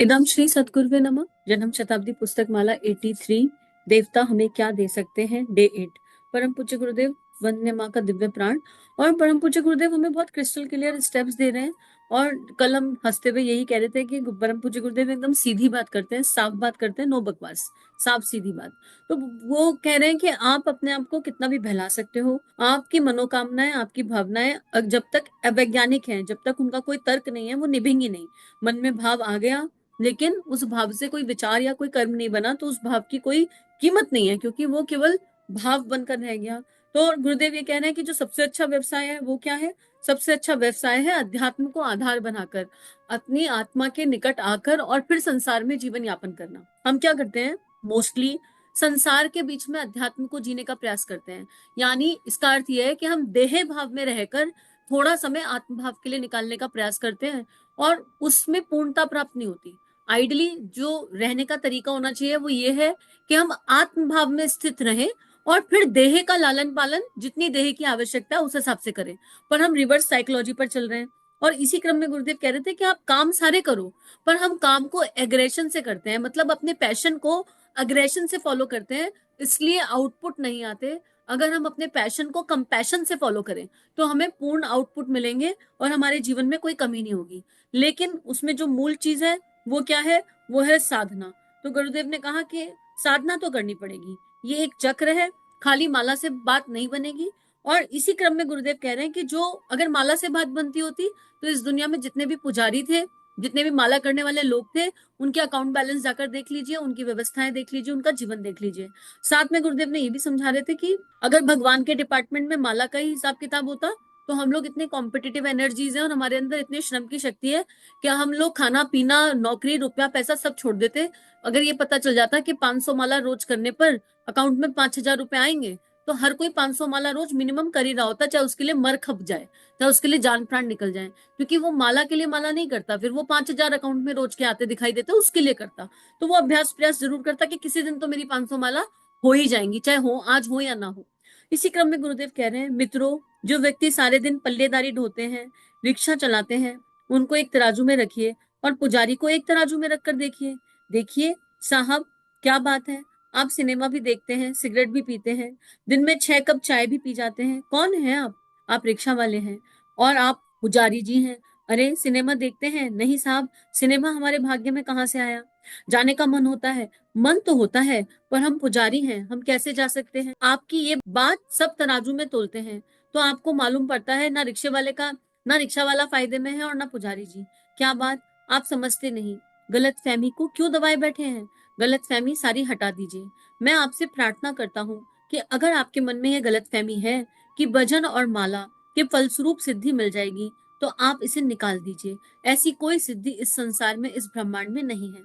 इदम श्री सद्गुरुवे नमः। जन्म शताब्दी पुस्तक माला 83। देवता हमें क्या दे सकते हैं, डे 8। परम पूज्य गुरुदेव वंदे माँ का दिव्य प्राण। और परम पूज्य गुरुदेव हमें बहुत क्रिस्टल क्लियर स्टेप्स दे रहे हैं। और कल हम हंसते हुए यही कह रहे थे कि परम पूज्य गुरुदेव एकदम सीधी बात करते हैं, साफ बात करते हैं, नो बकवास, साफ सीधी बात। तो वो कह रहे हैं कि आप अपने आप को कितना भी बहला सकते हो, आपकी मनोकामनाएं, आपकी भावनाएं जब तक अवैज्ञानिक हैं, जब तक उनका कोई तर्क नहीं है, वो निभेंगी नहीं। मन में भाव आ गया, लेकिन उस भाव से कोई विचार या कोई कर्म नहीं बना, तो उस भाव की कोई कीमत नहीं है, क्योंकि वो केवल भाव बनकर रह गया। तो गुरुदेव ये कह रहे हैं कि जो सबसे अच्छा व्यवसाय है वो क्या है? सबसे अच्छा व्यवसाय है अध्यात्म को आधार बनाकर, अपनी आत्मा के निकट आकर और फिर संसार में जीवन यापन करना। हम क्या करते हैं? मोस्टली संसार के बीच में अध्यात्म को जीने का प्रयास करते हैं। यानी इसका अर्थ यह है कि हम देह भाव में रहकर थोड़ा समय आत्म भाव के लिए निकालने का प्रयास करते हैं, और उसमें पूर्णता प्राप्त नहीं होती। आइडली जो रहने का तरीका होना चाहिए वो ये है कि हम आत्म भाव में स्थित रहें और फिर देह का लालन पालन जितनी देह की आवश्यकता है उस हिसाब से करें। पर हम रिवर्स साइकोलॉजी पर चल रहे हैं। और इसी क्रम में गुरुदेव कह रहे थे कि आप काम सारे करो, पर हम काम को एग्रेशन से करते हैं, मतलब अपने पैशन को अग्रेशन से फॉलो करते हैं, इसलिए आउटपुट नहीं आते। अगर हम अपने पैशन को कंपैशन से फॉलो करें तो हमें पूर्ण आउटपुट मिलेंगे और हमारे जीवन में कोई कमी नहीं होगी। लेकिन उसमें जो मूल चीज है वो क्या है? वो है साधना। तो गुरुदेव ने कहा कि साधना तो करनी पड़ेगी, ये एक चक्र है, खाली माला से बात नहीं बनेगी। और इसी क्रम में गुरुदेव कह रहे हैं कि जो अगर माला से बात बनती होती तो इस दुनिया में जितने भी पुजारी थे, जितने भी माला करने वाले लोग थे, उनके अकाउंट बैलेंस जाकर देख लीजिए, उनकी व्यवस्थाएं देख लीजिए, उनका जीवन देख लीजिए। साथ में गुरुदेव ने ये भी समझा रहे थे कि अगर भगवान के डिपार्टमेंट में माला का ही हिसाब किताब होता तो हम लोग इतने कॉम्पिटिटिव एनर्जीज हैं और हमारे अंदर इतने श्रम की शक्ति है कि हम लोग खाना पीना, नौकरी, रुपया, पैसा सब छोड़ देते। अगर ये पता चल जाता कि 500 माला रोज करने पर अकाउंट में 5,000 रुपए आएंगे, तो हर कोई 500 माला रोज मिनिमम कर ही रहा होता, चाहे उसके लिए मर खप जाए, चाहे उसके लिए जान प्राण निकल जाए। क्योंकि वो माला के लिए माला नहीं करता, फिर वो 5,000 अकाउंट में रोज के आते दिखाई देते उसके लिए करता। तो वो अभ्यास प्रयास जरूर करता कि किसी दिन तो मेरी 500 माला हो ही जाएंगी, चाहे हो आज हो या ना हो। इसी क्रम में गुरुदेव कह रहे हैं, मित्रों, जो व्यक्ति सारे दिन पल्लेदारी ढोते हैं, रिक्शा चलाते हैं, उनको एक तराजू में रखिए और पुजारी को एक तराजू में रखकर देखिए। देखिए साहब, क्या बात है, आप सिनेमा भी देखते हैं, सिगरेट भी पीते हैं, दिन में 6 कप चाय भी पी जाते हैं। कौन है आप रिक्शा वाले हैं और आप पुजारी जी हैं। अरे सिनेमा देखते हैं? नहीं साहब, सिनेमा हमारे भाग्य में कहाँ से आया? जाने का मन होता है, मन तो होता है, पर हम पुजारी हैं, हम कैसे जा सकते हैं? आपकी ये बात सब तराजू में तोलते हैं तो आपको मालूम पड़ता है ना रिक्शे वाले का, ना रिक्शा वाला फायदे में है और ना पुजारी जी। क्या बात, आप समझते नहीं, गलत फहमी को क्यों दबाए बैठे हैं? गलत फहमी सारी हटा दीजिए। मैं आपसे प्रार्थना करता हूँ कि अगर आपके मन में यह गलत फहमी है कि भजन और माला के फलस्वरूप सिद्धि मिल जाएगी, तो आप इसे निकाल दीजिए। ऐसी कोई सिद्धि इस संसार में, इस ब्रह्मांड में नहीं है।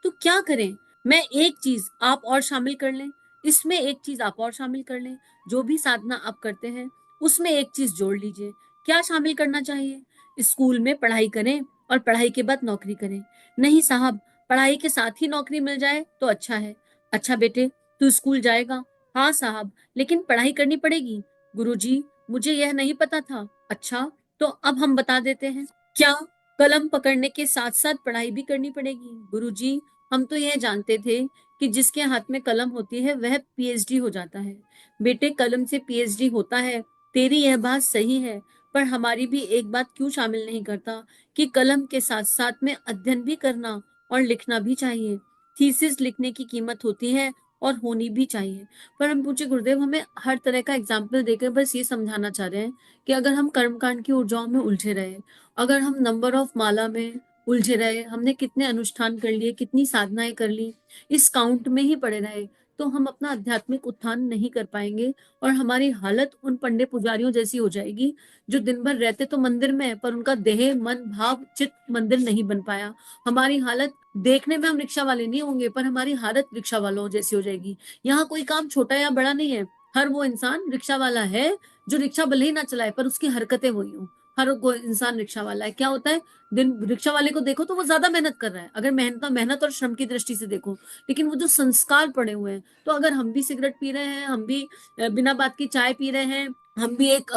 तो क्या करें? मैं एक चीज आप और शामिल कर लें, इसमें एक चीज आप और शामिल कर लें। जो भी साधना आप करते हैं उसमें एक चीज जोड़ लीजिए। क्या शामिल करना चाहिए? स्कूल में पढ़ाई करें और पढ़ाई के बाद नौकरी करें। नहीं साहब, पढ़ाई के साथ ही नौकरी मिल जाए तो अच्छा है। अच्छा बेटे, तू स्कूल जाएगा? हाँ साहब, लेकिन पढ़ाई करनी पड़ेगी। गुरुजी, मुझे यह नहीं पता था। अच्छा, तो अब हम बता देते हैं। क्या कलम पकड़ने के साथ साथ पढ़ाई भी करनी पड़ेगी? गुरुजी, हम तो यह जानते थे कि जिसके हाथ में कलम होती है वह पीएचडी हो जाता है। बेटे, कलम से पीएचडी होता है, तेरी यह बात सही है, पर हमारी भी एक बात क्यों शामिल नहीं करता कि कलम के साथ साथ में अध्ययन भी करना और लिखना भी चाहिए। थीसिस लिखने की कीमत होती है और होनी भी चाहिए। पर हम पूछे गुरुदेव, हमें हर तरह का एग्जाम्पल देकर बस ये समझाना चाह रहे हैं कि अगर हम कर्मकांड की ऊर्जाओं में उलझे रहे, अगर हम नंबर ऑफ माला में उलझे रहे, हमने कितने अनुष्ठान कर लिए, कितनी साधनाएं कर ली, इस काउंट में ही पड़े रहे, तो हम अपना आध्यात्मिक उत्थान नहीं कर पाएंगे और हमारी हालत उन पंडे पुजारियों जैसी हो जाएगी जो दिन भर रहते तो मंदिर में पर उनका देह मन भाव चित्त मंदिर नहीं बन पाया। हमारी हालत, देखने में हम रिक्शा वाले नहीं होंगे पर हमारी हालत रिक्शा वालों जैसी हो जाएगी। यहाँ कोई काम छोटा या बड़ा नहीं है, हर वो इंसान रिक्शा वाला है जो रिक्शा भले ही ना चलाए पर उसकी हरकतें वही हो। हर कोई इंसान रिक्शा वाला है। क्या होता है, दिन रिक्शा वाले को देखो तो वो ज्यादा मेहनत कर रहा है, अगर मेहनत और श्रम की दृष्टि से देखो, लेकिन वो जो संस्कार पड़े हुए हैं, तो अगर हम भी सिगरेट पी रहे हैं, हम भी बिना बात की चाय पी रहे हैं, हम भी एक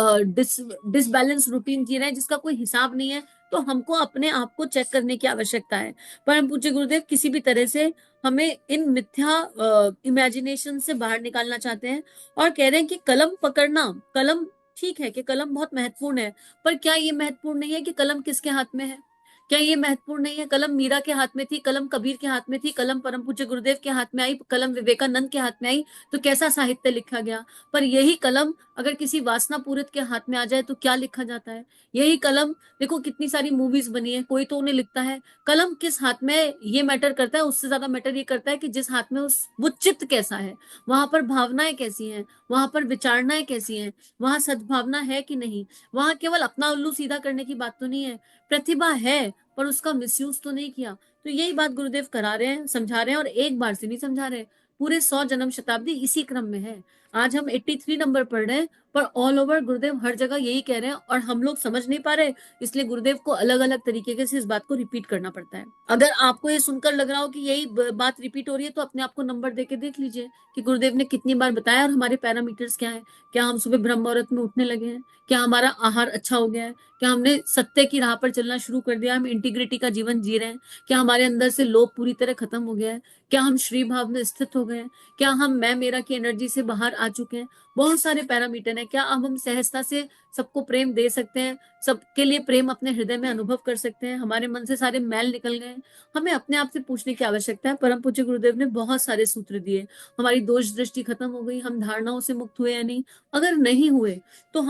डिसबैलेंस रूटीन जी रहे हैं जिसका कोई हिसाब नहीं है, तो हमको अपने आप को चेक करने की आवश्यकता है। परम पूज्य गुरुदेव किसी भी तरह से हमें इन मिथ्या इमेजिनेशन से बाहर निकालना चाहते हैं और कह रहे हैं कि कलम पकड़ना, कलम ठीक है कि कलम बहुत महत्वपूर्ण है, पर क्या ये महत्वपूर्ण नहीं है कि कलम किसके हाथ में है? क्या ये महत्वपूर्ण नहीं है? कलम मीरा के हाथ में थी, कलम कबीर के हाथ में थी, कलम परम पूज्य गुरुदेव के हाथ में आई, कलम विवेकानंद के हाथ में आई, तो कैसा साहित्य लिखा गया। पर यही कलम अगर किसी वासना पूरित के हाथ में आ जाए तो क्या लिखा जाता है। यही कलम, देखो कितनी सारी मूवीज बनी है, कोई तो उन्हें लिखता है। कलम किस हाथ में ये मैटर करता है, उससे ज्यादा मैटर ये करता है कि जिस हाथ में उस वो चित्त कैसा है, वहां पर भावनाएं कैसी हैं, वहां पर विचारणाएं कैसी हैं, वहां सद्भावना है कि नहीं, वहां केवल अपना उल्लू सीधा करने की बात तो नहीं है, प्रतिभा है पर उसका मिसयूज तो नहीं किया। तो यही बात गुरुदेव करा रहे हैं, समझा रहे हैं, और एक बार से नहीं समझा रहे, पूरे 100 जन्म शताब्दी इसी क्रम में है। आज हम 83 नंबर पढ़ रहे हैं, पर ऑल ओवर गुरुदेव हर जगह यही कह रहे हैं और हम लोग समझ नहीं पा रहे, इसलिए गुरुदेव को अलग अलग तरीके से इस बात को रिपीट करना पड़ता है। अगर आपको ये सुनकर लग रहा हो कि यही बात रिपीट हो रही है, तो अपने आप को नंबर देके देख लीजिए कि गुरुदेव ने कितनी बार बताया और हमारे पैरामीटर्स क्या है। क्या हम सुबह ब्रह्म मुहूर्त में उठने लगे हैं? क्या हमारा आहार अच्छा हो गया है? क्या हमने सत्य की राह पर चलना शुरू कर दिया? हम इंटीग्रिटी का जीवन जी रहे हैं? क्या हमारे अंदर से लोभ पूरी तरह खत्म हो गया है? क्या हम श्री भाव में स्थित हो गए हैं? क्या हम मैं मेरा की एनर्जी से बाहर आ चुके हैं? बहुत सारे पैरामीटर हैं। क्या अब हम सहजता से सबको प्रेम दे सकते हैं? सबके लिए प्रेम अपने हृदय में अनुभव कर सकते हैं? हमारे मन से सारे मैल निकल गए हैं? हमें अपने आप से पूछने की आवश्यकता है। परम पूज्य गुरुदेव ने बहुत सारे सूत्र दिए। हमारी दोष दृष्टि खत्म हो गई, हम धारणाओं से मुक्त हुए या नहीं? अगर नहीं हुए तो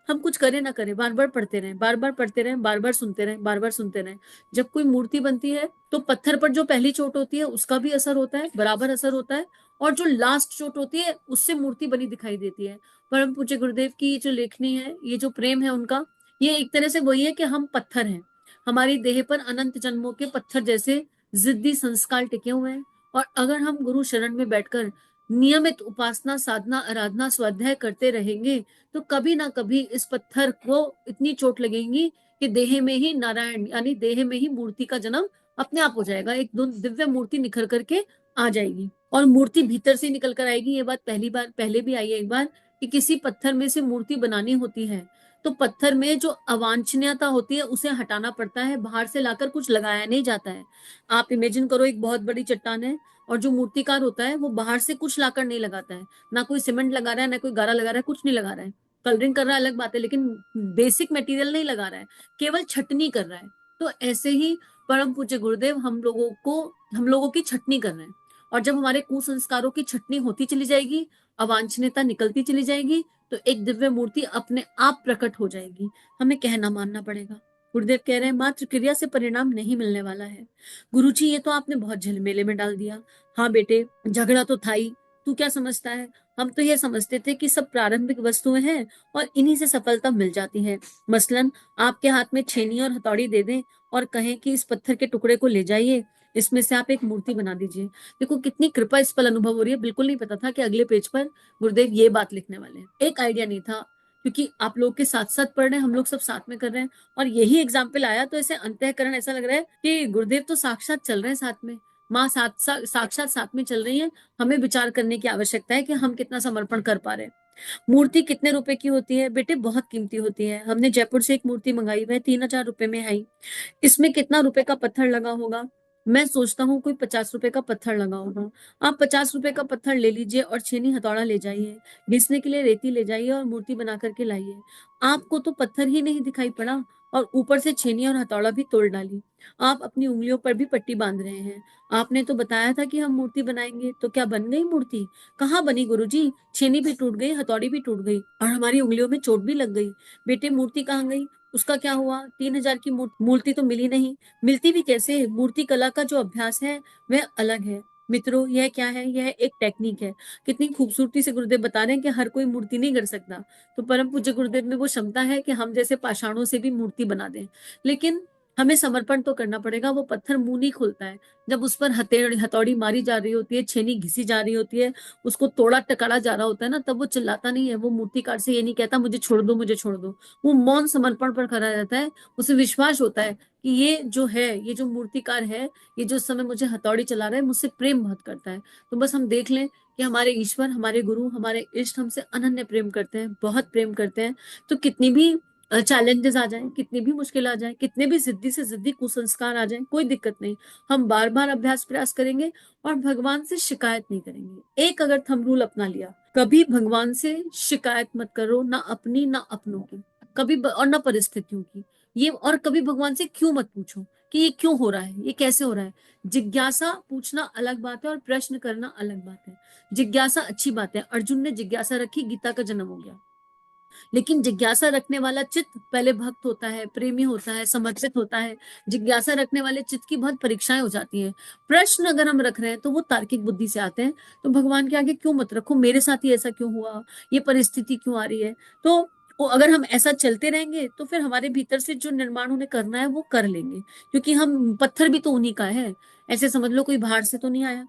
हम कुछ करें ना करें, बार बार पढ़ते रहें, बार बार पढ़ते रहें, बार बार सुनते रहें, बार बार सुनते रहें। जब कोई मूर्ति बनती है तो पत्थर पर जो पहली चोट होती है उसका भी असर होता है, बराबर असर होता है, और जो लास्ट चोट होती है उससे मूर्ति बनी दिखाई देती है। परम पूज्य गुरुदेव की ये जो लेखनी है, ये जो प्रेम है उनका, ये एक तरह से वही है कि हम पत्थर हैं, हमारी देह पर अनंत जन्मों के पत्थर जैसे जिद्दी संस्कार टिके हुए हैं। और अगर हम गुरु शरण में बैठकर नियमित उपासना, साधना, आराधना, स्वाध्याय करते रहेंगे तो कभी ना कभी इस पत्थर को इतनी चोट लगेगी कि देह में ही नारायण यानी देह में ही मूर्ति का जन्म अपने आप हो जाएगा। एक दिव्य मूर्ति निखर करके आ जाएगी और मूर्ति भीतर से निकल कर आएगी। ये बात पहली बार पहले भी आई है एक बार कि किसी पत्थर में से मूर्ति बनानी होती है तो पत्थर में जो अवांछनीयता होती है उसे हटाना पड़ता है, बाहर से लाकर कुछ लगाया नहीं जाता है। आप इमेजिन करो, एक बहुत बड़ी चट्टान है और जो मूर्तिकार होता है वो बाहर से कुछ लाकर नहीं लगाता है, ना कोई सीमेंट लगा रहा है, ना कोई गारा लगा रहा है, कुछ नहीं लगा रहा है। कलरिंग कर रहा है अलग बात है, लेकिन बेसिक मटेरियल नहीं लगा रहा है, केवल छटनी कर रहा है। तो ऐसे ही परम पूज्य गुरुदेव हम लोगों की छटनी कर रहे हैं। और जब हमारे कुसंस्कारों की छटनी होती चली जाएगी, अवांछनीयता निकलती चली जाएगी, तो एक दिव्य मूर्ति अपने आप प्रकट हो जाएगी। हमें कहना मानना पड़ेगा। गुरुदेव कह रहे हैं मात्र क्रिया से परिणाम नहीं मिलने वाला है। गुरुजी ये तो आपने बहुत झलमेले में डाल दिया। हाँ बेटे, झगड़ा तो था ही, तू क्या समझता है? हम तो ये समझते थे कि सब प्रारंभिक वस्तुएं हैं और इन्हीं से सफलता मिल जाती है। मसलन आपके हाथ में छेनी और हथौड़ी दे दें और कहें कि इस पत्थर के टुकड़े को ले जाइए, इसमें से आप एक मूर्ति बना दीजिए। देखो कितनी कृपा इस पल अनुभव हो रही है। बिल्कुल नहीं पता था कि अगले पेज पर गुरुदेव ये बात लिखने वाले हैं। एक आइडिया नहीं था, क्योंकि आप लोग के साथ साथ पढ़ रहे हैं, हम लोग सब साथ में कर रहे हैं, और यही एग्जाम्पल आया तो ऐसे अंतःकरण ऐसा लग रहा है कि गुरुदेव तो साक्षात चल रहे हैं साथ में, माँ साक्षात साथ में चल रही है। हमें विचार करने की आवश्यकता है कि हम कितना समर्पण कर पा रहे हैं। मूर्ति कितने रुपए की होती है बेटे? बहुत कीमती होती है। हमने जयपुर से एक मूर्ति मंगाई, वह 3,000 रुपए में आई। इसमें कितना रुपए का पत्थर लगा होगा? मैं सोचता हूँ कोई 50 रुपए का पत्थर लगा होगा। आप 50 रुपए का पत्थर ले लीजिए और छेनी हथौड़ा ले जाइए, घिसने के लिए रेती ले जाइए और मूर्ति बना करके लाइए। आपको तो पत्थर ही नहीं दिखाई पड़ा और ऊपर से छेनी और हथौड़ा भी तोड़ डाली। आप अपनी उंगलियों पर भी पट्टी बांध रहे हैं। आपने तो बताया था कि हम मूर्ति बनाएंगे, तो क्या बन गई मूर्ति? कहाँ बनी गुरुजी? छेनी भी टूट गई, हथौड़ी भी टूट गई और हमारी उंगलियों में चोट भी लग गई। बेटे मूर्ति कहाँ गई? उसका क्या हुआ? 3,000 की मूर्ति तो मिली नहीं। मिलती भी कैसे? मूर्ति कला का जो अभ्यास है वह अलग है। मित्रों, यह क्या है? यह एक टेक्निक है। कितनी खूबसूरती से गुरुदेव बता रहे हैं कि हर कोई मूर्ति नहीं कर सकता। तो परम पूज्य गुरुदेव में वो क्षमता है कि हम जैसे पाषाणों से भी मूर्ति बना दें, लेकिन हमें समर्पण तो करना पड़ेगा। वो पत्थर मुंह नहीं खोलता है। जब उस पर हथौड़ी मारी जा रही होती है, छेनी घिसी जा रही होती है, उसको तोड़ा टकरा जा रहा होता है ना, तब वो चिल्लाता नहीं है। वो मूर्तिकार से ये नहीं कहता मुझे छोड़ दो, मुझे छोड़ दो। वो मौन समर्पण पर खड़ा रहता है। उसे विश्वास होता है कि ये जो है, ये जो मूर्तिकार है, ये जो इस समय मुझे हथौड़ी चला रहा है, मुझसे प्रेम बहुत करता है। तो बस हम देख लें कि हमारे ईश्वर, हमारे गुरु, हमारे इष्ट हमसे अनन्य प्रेम करते हैं, बहुत प्रेम करते हैं। तो कितनी भी चैलेंजेस आ जाएं, कितनी भी मुश्किल आ जाए, कितने भी जिद्दी से जिद्दी कुसंस्कार आ जाएं, कोई दिक्कत नहीं। हम बार बार अभ्यास प्रयास करेंगे और भगवान से शिकायत नहीं करेंगे। एक अगर थंब रूल अपना लिया, कभी भगवान से शिकायत मत करो, ना अपनी ना अपनों की, कभी और ना परिस्थितियों की। ये और कभी भगवान से क्यों मत पूछो कि ये क्यों हो रहा है, ये कैसे हो रहा है। जिज्ञासा पूछना अलग बात है और प्रश्न करना अलग बात है। जिज्ञासा अच्छी बात है, अर्जुन ने जिज्ञासा रखी, गीता का जन्म हो गया। लेकिन जिज्ञासा रखने वाला चित्त पहले भक्त होता है, प्रेमी होता है, समर्पित होता है। जिज्ञासा रखने वाले चित्त की बहुत परीक्षाएं हो जाती हैं। प्रश्न अगर हम रख रहे हैं तो वो तार्किक बुद्धि से आते हैं। तो भगवान के आगे क्यों मत रखो, मेरे साथ ही ऐसा क्यों हुआ, ये परिस्थिति क्यों आ रही है। तो अगर हम ऐसा चलते रहेंगे तो फिर हमारे भीतर से जो निर्माण उन्हें करना है वो कर लेंगे, क्योंकि हम पत्थर भी तो उन्हीं का है। ऐसे समझ लो कोई बाहर से तो नहीं आया।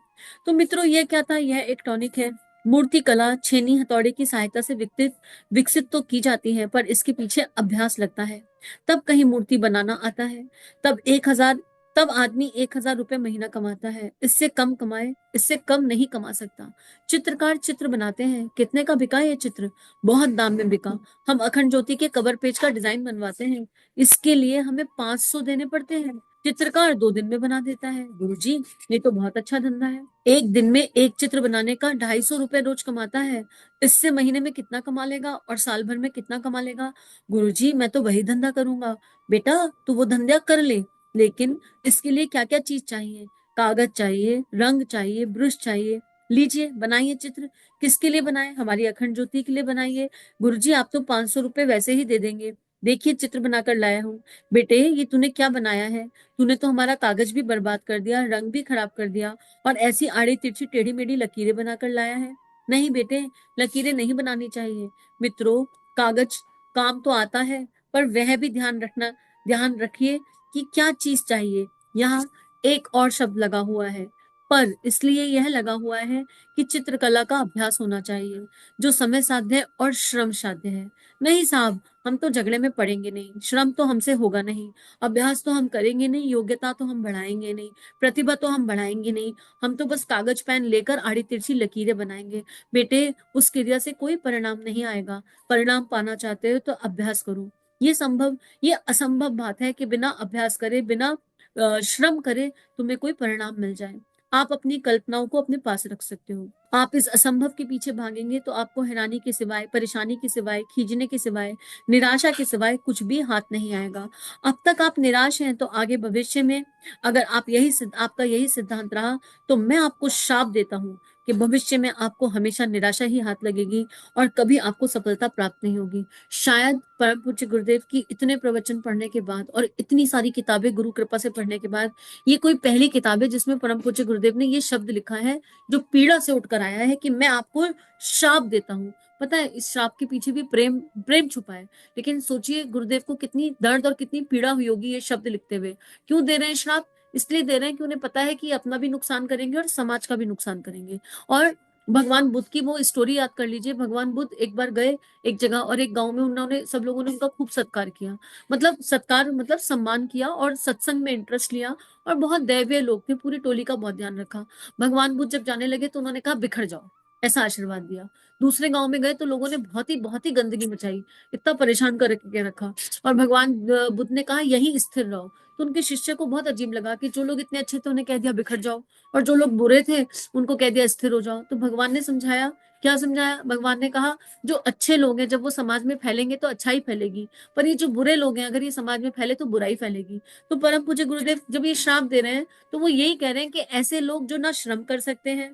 तो मित्रों, ये क्या था, यह एक टॉनिक है। मूर्ति कला छेनी हथौड़े की सहायता से विकसित विकसित तो की जाती है, पर इसके पीछे अभ्यास लगता है। तब कहीं मूर्ति बनाना आता है। तब 1,000 तब आदमी 1,000 रुपए महीना कमाता है। इससे कम कमाए, इससे कम नहीं कमा सकता। चित्रकार चित्र बनाते हैं। कितने का बिका ये चित्र? बहुत दाम में बिका। हम अखंड ज्योति के कवर पेज का डिजाइन बनवाते हैं, इसके लिए हमें 500 देने पड़ते हैं। चित्रकार 2 दिन में बना देता है। गुरुजी, ये तो बहुत अच्छा धंधा है। एक दिन में एक चित्र बनाने का 250 रुपए रोज कमाता है। इससे महीने में कितना कमा लेगा और साल भर में कितना कमा लेगा? गुरुजी, मैं तो वही धंधा करूंगा। बेटा, तू वो धंधा कर ले, लेकिन इसके लिए क्या क्या चीज चाहिए? कागज चाहिए, रंग चाहिए, ब्रश चाहिए। लीजिए, बनाइए चित्र। किसके लिए बनाए? हमारी अखंड ज्योति के लिए बनाइए। गुरुजी, आप तो 500 रुपए वैसे ही दे देंगे। देखिए, चित्र बनाकर लाया हूँ। बेटे, ये तूने क्या बनाया है? तूने तो हमारा कागज भी बर्बाद कर दिया, रंग भी खराब कर दिया, और ऐसी आड़ी तिरछी टेढ़ी मेढ़ी लकीरें बनाकर लाया है। नहीं बेटे, लकीरें नहीं बनानी चाहिए। मित्रों, कागज काम तो आता है, पर वह भी ध्यान रखिए कि क्या चीज चाहिए। यहाँ एक और शब्द लगा हुआ है, पर इसलिए यह लगा हुआ है कि चित्रकला का अभ्यास होना चाहिए, जो समय साध्य और श्रम साध्य है। नहीं साहब, हम तो झगड़े में पड़ेंगे नहीं, श्रम तो हमसे होगा नहीं, अभ्यास तो हम करेंगे नहीं, योग्यता तो हम बढ़ाएंगे नहीं, प्रतिभा तो हम बढ़ाएंगे नहीं। हम तो बस कागज पेन लेकर आड़ी तिरछी लकीरें बनाएंगे। बेटे, उस क्रिया से कोई परिणाम नहीं आएगा। परिणाम पाना चाहते हो तो अभ्यास करो। ये असंभव बात है कि बिना अभ्यास करे, बिना श्रम करे तुम्हें कोई परिणाम मिल जाए। आप अपनी कल्पनाओं को अपने पास रख सकते हो। आप इस असंभव के पीछे भागेंगे तो आपको हैरानी के सिवाय, परेशानी के सिवाय, खींचने के सिवाय, निराशा के सिवाय कुछ भी हाथ नहीं आएगा। अब तक आप निराश हैं तो आगे भविष्य में अगर आपका यही सिद्धांत रहा तो मैं आपको श्राप देता हूँ कि भविष्य में आपको हमेशा निराशा ही हाथ लगेगी और कभी आपको सफलता प्राप्त नहीं होगी। शायद परम पूज्य गुरुदेव की इतने प्रवचन पढ़ने के बाद और इतनी सारी किताबें गुरु कृपा से पढ़ने के बाद ये कोई पहली किताब है जिसमें परम पूज्य गुरुदेव ने ये शब्द लिखा है जो पीड़ा से उठकर आया है कि मैं आपको श्राप देता हूँ। पता है, इस श्राप के पीछे भी प्रेम प्रेम छुपा है। लेकिन सोचिए गुरुदेव को कितनी दर्द और कितनी पीड़ा हुई होगी ये शब्द लिखते हुए। क्यों दे रहे हैं श्राप? इसलिए दे रहे हैं कि उन्हें पता है कि अपना भी नुकसान करेंगे और समाज का भी नुकसान करेंगे। और भगवान बुद्ध की वो स्टोरी याद कर लीजिए। भगवान बुद्ध एक बार गए एक जगह, और एक गांव में उन्होंने सब लोगों ने उनका खूब सत्कार किया। मतलब सत्कार मतलब सम्मान किया और सत्संग में इंटरेस्ट लिया, और बहुत दैवीय लोग थे, पूरी टोली का बहुत ध्यान रखा। भगवान बुद्ध जब जाने लगे तो उन्होंने कहा बिखर जाओ, ऐसा आशीर्वाद दिया। दूसरे गांव में गए तो लोगों ने बहुत ही गंदगी मचाई, इतना परेशान करके रखा। और भगवान बुद्ध ने कहा यही स्थिर रहो। तो उनके शिष्य को बहुत अजीब लगा कि जो लोग इतने अच्छे थे उन्हें कह दिया बिखर जाओ, और जो लोग बुरे थे उनको कह दिया स्थिर हो जाओ। तो भगवान ने समझाया, क्या समझाया? भगवान ने कहा जो अच्छे लोग हैं जब वो समाज में फैलेंगे तो अच्छाई फैलेगी, पर ये जो बुरे लोग हैं अगर ये समाज में फैले तो बुराई फैलेगी। तो परम पूज्य गुरुदेव जब ये श्राप दे रहे हैं तो वो यही कह रहे हैं कि ऐसे लोग जो ना श्रम कर सकते हैं,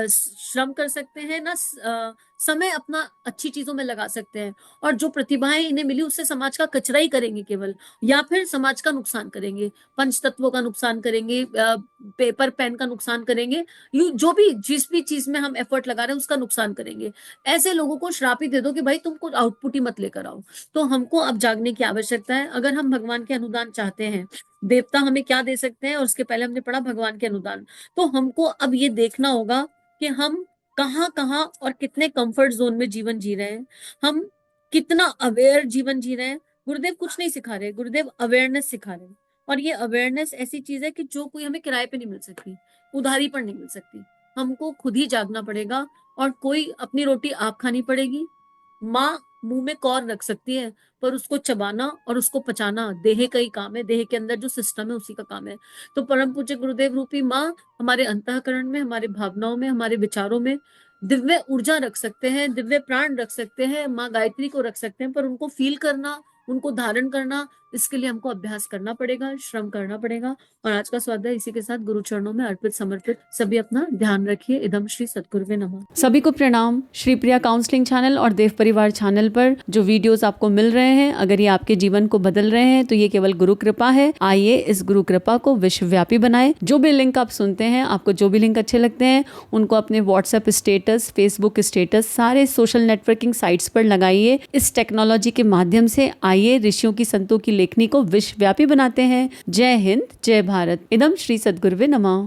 श्रम कर सकते हैं, ना समय अपना अच्छी चीजों में लगा सकते हैं, और जो प्रतिभाएं इन्हें मिली उससे समाज का कचरा ही करेंगे केवल, या फिर समाज का नुकसान करेंगे, पंच तत्वों का नुकसान करेंगे, पेपर पेन का नुकसान करेंगे, जो भी जिस भी चीज में हम एफर्ट लगा रहे हैं उसका नुकसान करेंगे। ऐसे लोगों को श्राप ही दे दो कि भाई तुम कुछ आउटपुट ही मत लेकर आओ। तो हमको अब जागने की आवश्यकता है। अगर हम भगवान के अनुदान चाहते हैं, देवता हमें क्या दे सकते हैं, और उसके पहले हमने पढ़ा भगवान के अनुदान, तो हमको अब ये देखना होगा कि हम कहाँ कहाँ और कितने कंफर्ट जोन में जीवन जी रहे हैं, हम कितना अवेयर जीवन जी रहे हैं। गुरुदेव कुछ नहीं सिखा रहे, गुरुदेव अवेयरनेस सिखा रहे हैं। और ये अवेयरनेस ऐसी चीज है कि जो कोई हमें किराए पे नहीं मिल सकती, उधारी पर नहीं मिल सकती। हमको खुद ही जागना पड़ेगा, और कोई अपनी रोटी आप खानी पड़ेगी। माँ मुंह में कौर रख सकती है, पर उसको चबाना और उसको पचाना देह का ही काम है। देह के अंदर जो सिस्टम है उसी का काम है। तो परम पूज्य गुरुदेव रूपी माँ हमारे अंतःकरण में, हमारे भावनाओं में, हमारे विचारों में दिव्य ऊर्जा रख सकते हैं, दिव्य प्राण रख सकते हैं, माँ गायत्री को रख सकते हैं, पर उनको फील करना, उनको धारण करना, इसके लिए हमको अभ्यास करना पड़ेगा, श्रम करना पड़ेगा। और आज का स्वाध्याय इसी के साथ गुरु चरणों में अर्पित समर्पित। सभी अपना ध्यान रखिए। इदम श्री सद्गुरुवे नमः। सभी को प्रणाम। श्री प्रिया काउंसलिंग चैनल और देव परिवार चैनल पर जो वीडियोस आपको मिल रहे हैं, अगर ये आपके जीवन को बदल रहे हैं तो ये केवल गुरु कृपा है। आइए इस गुरु कृपा को विश्वव्यापी बनाए। जो भी लिंक आप सुनते हैं, आपको जो भी लिंक अच्छे लगते हैं, उनको अपने व्हाट्सएप स्टेटस, फेसबुक स्टेटस, सारे सोशल नेटवर्किंग साइट्स पर लगाइए। इस टेक्नोलॉजी के माध्यम से आइए ऋषियों की, संतों की लेखनी को विश्वव्यापी बनाते हैं। जय हिंद, जय भारत। इदम श्री सद्गुरुवे नमः।